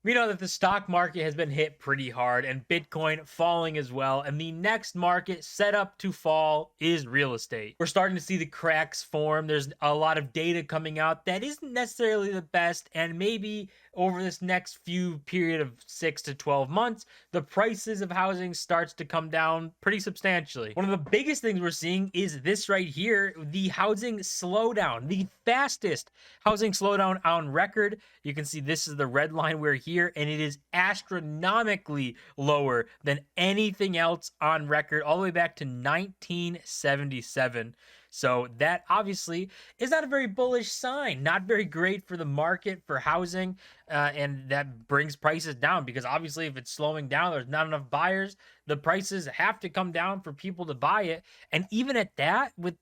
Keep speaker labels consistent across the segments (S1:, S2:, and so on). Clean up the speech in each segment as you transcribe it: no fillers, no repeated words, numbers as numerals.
S1: We know that the stock market has been hit pretty hard and Bitcoin falling as well. And the next market set up to fall is real estate. We're starting to see the cracks form. There's a lot of data coming out that isn't necessarily the best. And maybe over this next few period of 6 to 12 months, the prices of housing starts to come down pretty substantially. One of the biggest things we're seeing is this right here, the housing slowdown, the fastest housing slowdown on record. You can see this is the red line we're here, and it is astronomically lower than anything else on record, all the way back to 1977. So that obviously is not a very bullish sign, not very great for the market for housing, and that brings prices down because obviously if it's slowing down, there's not enough buyers. The prices have to come down for people to buy it, and even at that, with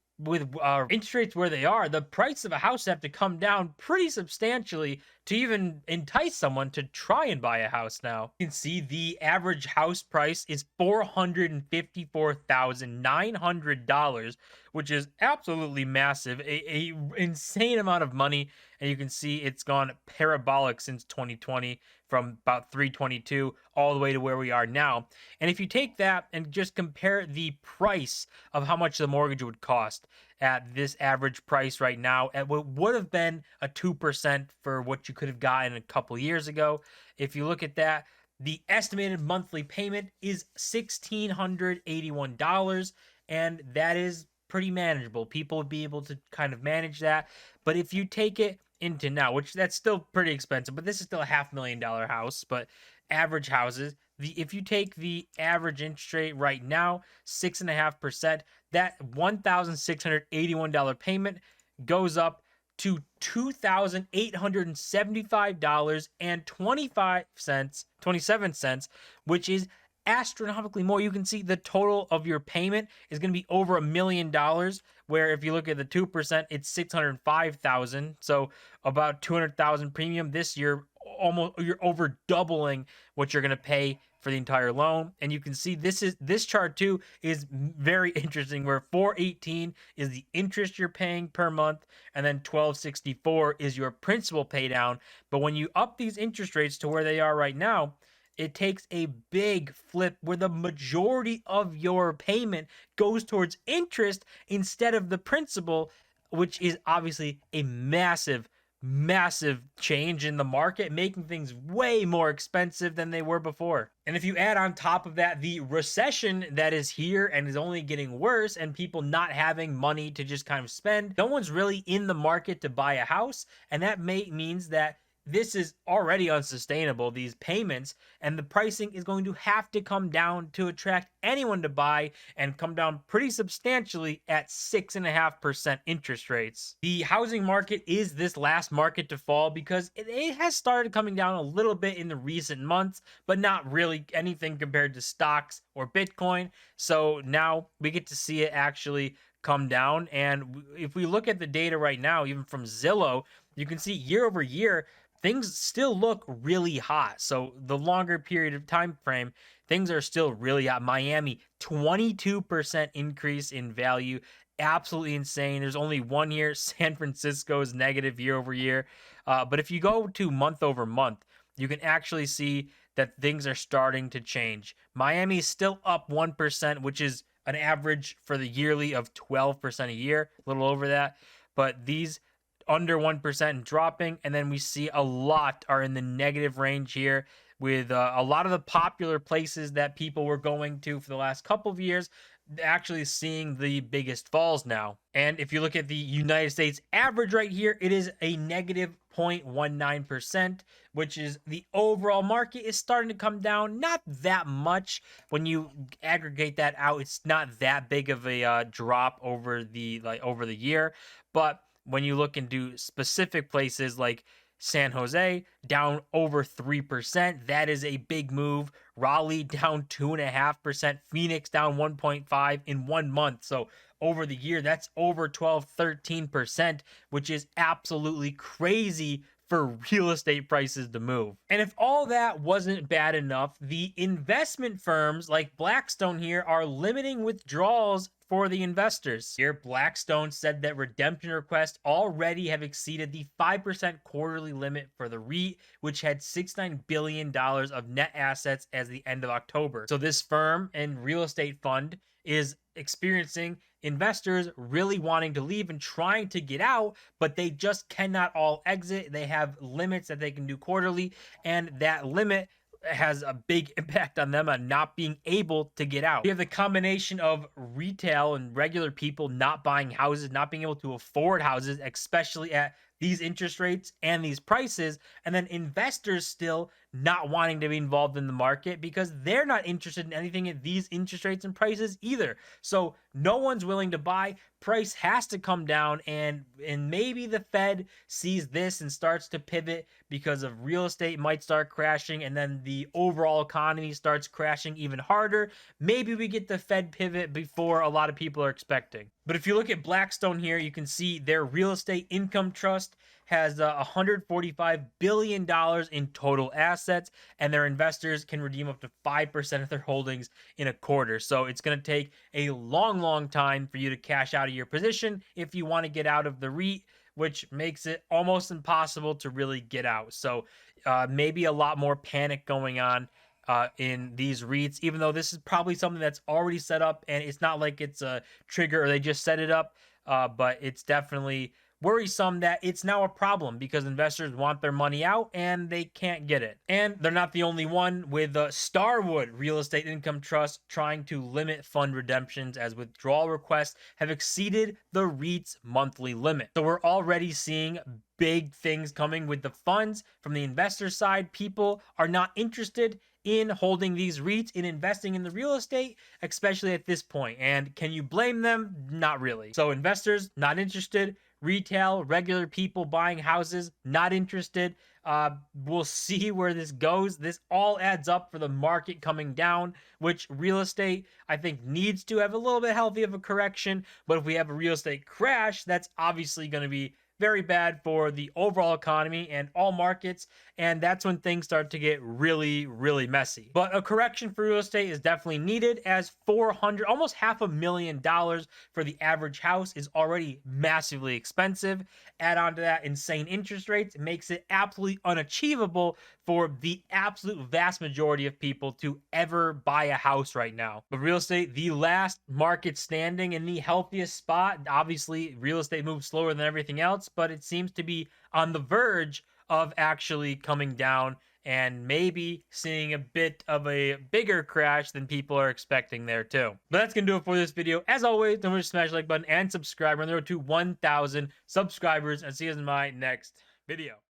S1: interest rates where they are, the price of a house have to come down pretty substantially to even entice someone to try and buy a house now. You can see the average house price is $454,900, which is absolutely massive, a insane amount of money. And you can see it's gone parabolic since 2020 from about 322 all the way to where we are now. And if you take that and just compare the price of how much the mortgage would cost at this average price right now, at what would have been a 2% for what you could have gotten a couple years ago. If you look at that, the estimated monthly payment is $1,681, and that is pretty manageable. People would be able to kind of manage that. But if you take it into now, which that's still pretty expensive, but this is still a $500,000 house, but average houses, if you take the average interest rate right now, 6.5%, that $1,681 payment goes up to $2,875.27, which is astronomically more. You can see the total of your payment is going to be over $1 million, where if you look at the 2%, it's 605,000. So about 200,000 premium this year. Almost, you're over doubling what you're going to pay for the entire loan. And you can see this chart too is very interesting, where 418 is the interest you're paying per month, and then 1264 is your principal pay down. But when you up these interest rates to where they are right now, it takes a big flip where the majority of your payment goes towards interest instead of the principal, which is obviously a massive change in the market, making things way more expensive than they were before. And if you add on top of that the recession that is here and is only getting worse, and people not having money to just kind of spend, no one's really in the market to buy a house, and that means that this is already unsustainable, these payments, and the pricing is going to have to come down to attract anyone to buy, and come down pretty substantially at 6.5% interest rates. The housing market is this last market to fall because it has started coming down a little bit in the recent months, but not really anything compared to stocks or Bitcoin. So now we get to see it actually come down. And if we look at the data right now, even from Zillow, you can see year over year, things still look really hot. So the longer period of time frame, things are still really hot. Miami, 22% increase in value. Absolutely insane. There's only 1 year. San Francisco is negative year over year. But if you go to month over month, you can actually see that things are starting to change. Miami is still up 1%, which is an average for the yearly of 12% a year, a little over that. But these under 1% and dropping, and then we see a lot are in the negative range here, with a lot of the popular places that people were going to for the last couple of years actually seeing the biggest falls now. And if you look at the United States average right here, it is a negative 0.19%, which is the overall market is starting to come down. Not that much. When you aggregate that out, it's not that big of a drop over the year. But when you look into specific places like San Jose, down over 3%, that is a big move. Raleigh down 2.5%, Phoenix down 1.5 in 1 month. So over the year, that's over 13%, which is absolutely crazy for real estate prices to move. And if all that wasn't bad enough, the investment firms like Blackstone here are limiting withdrawals for the investors. Here, Blackstone said that redemption requests already have exceeded the 5% quarterly limit for the REIT, which had $69 billion of net assets as the end of October. So this firm and real estate fund is experiencing investors really wanting to leave and trying to get out, but they just cannot all exit. They have limits that they can do quarterly, and that limit has a big impact on them on not being able to get out. We have the combination of retail and regular people not buying houses, not being able to afford houses, especially at these interest rates and these prices, and then investors still not wanting to be involved in the market because they're not interested in anything at these interest rates and prices either. So no one's willing to buy. Price has to come down, and maybe the Fed sees this and starts to pivot because of real estate might start crashing, and then the overall economy starts crashing even harder. Maybe we get the Fed pivot before a lot of people are expecting. But if you look at Blackstone here, you can see their real estate income trust has $145 billion in total assets, and their investors can redeem up to 5% of their holdings in a quarter. So it's going to take a long time for you to cash out of your position if you want to get out of the REIT, which makes it almost impossible to really get out. So maybe a lot more panic going on in these REITs, even though this is probably something that's already set up, and it's not like it's a trigger or they just set it up, but it's definitely worrisome that it's now a problem because investors want their money out and they can't get it. And they're not the only one, with Starwood Real Estate Income Trust trying to limit fund redemptions as withdrawal requests have exceeded the REIT's monthly limit. So we're already seeing big things coming with the funds from the investor side. People are not interested in holding these REITs, in investing in the real estate, especially at this point. And can you blame them? Not really. So investors not interested. Retail, regular people buying houses, not interested. We'll see where this goes. This all adds up for the market coming down, which real estate, I think, needs to have a little bit healthy of a correction. But if we have a real estate crash, that's obviously going to be very bad for the overall economy and all markets, and that's when things start to get really messy. But a correction for real estate is definitely needed, as almost $500,000 for the average house is already massively expensive. Add on to that insane interest rates, it makes it absolutely unachievable for the absolute vast majority of people to ever buy a house right now. But real estate, the last market standing in the healthiest spot. Obviously, real estate moves slower than everything else, but it seems to be on the verge of actually coming down and maybe seeing a bit of a bigger crash than people are expecting there too. But that's gonna do it for this video. As always, don't forget to smash the like button and subscribe. We're on the road to 1,000 subscribers, and see you in my next video.